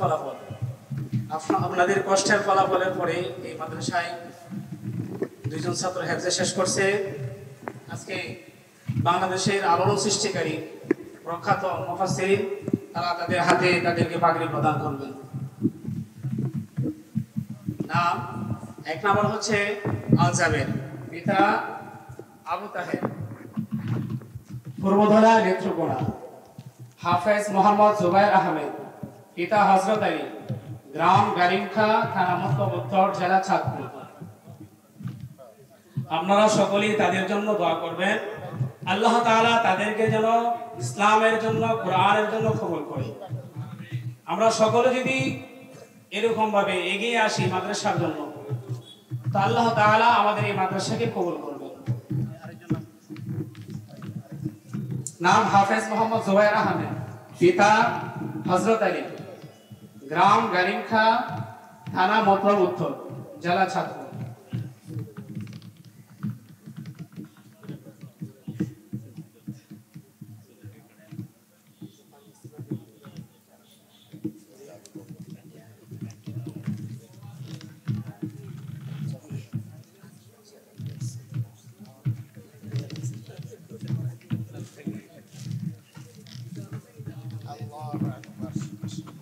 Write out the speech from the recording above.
ফলাফল আপনাদের কষ্টের ফলাফলের পরে এই মাদ্রাসায় দুইজন ছাত্র হেফজে শেষ করছে। আজকে বাংলাদেশের আলোড়ন সৃষ্টিকারী প্রখ্যাত মুফাসসিরিন তারা তাদের হাতে তাদেরকে পাগড়ি প্রদান করবেন। নাম এক নম্বর হচ্ছে আল জাবের, পিতা আবু তাহের, পূর্বধরা নেত্রকোনা। হাফেজ মোহাম্মদ জুবাইর আহমেদ, পিতা হযরত আলী, গ্রাম গারিমখা, থানা মতলব উত্তর, জেলা চাঁদপুর। আপনারা সকলেই তাদের জন্য দোয়া করবেন, আল্লাহ তাআলা তাদেরকে যেন ইসলামের জন্য, কোরআনের জন্য কবুল করে। আমরা সকলে যদি এরকম ভাবে এগিয়ে আসি মাদ্রাসার জন্য, তো আল্লাহ তাআলা আমাদের এই মাদ্রাসাকে কবুল করবেন। নাম হাফেজ মোহাম্মদ জুবাইর আহমেদ, পিতা হযরত আলী, গ্রাম গারিমখা, থানা মতলব উত্তর, জেলা চাঁদপুর। الله أكبر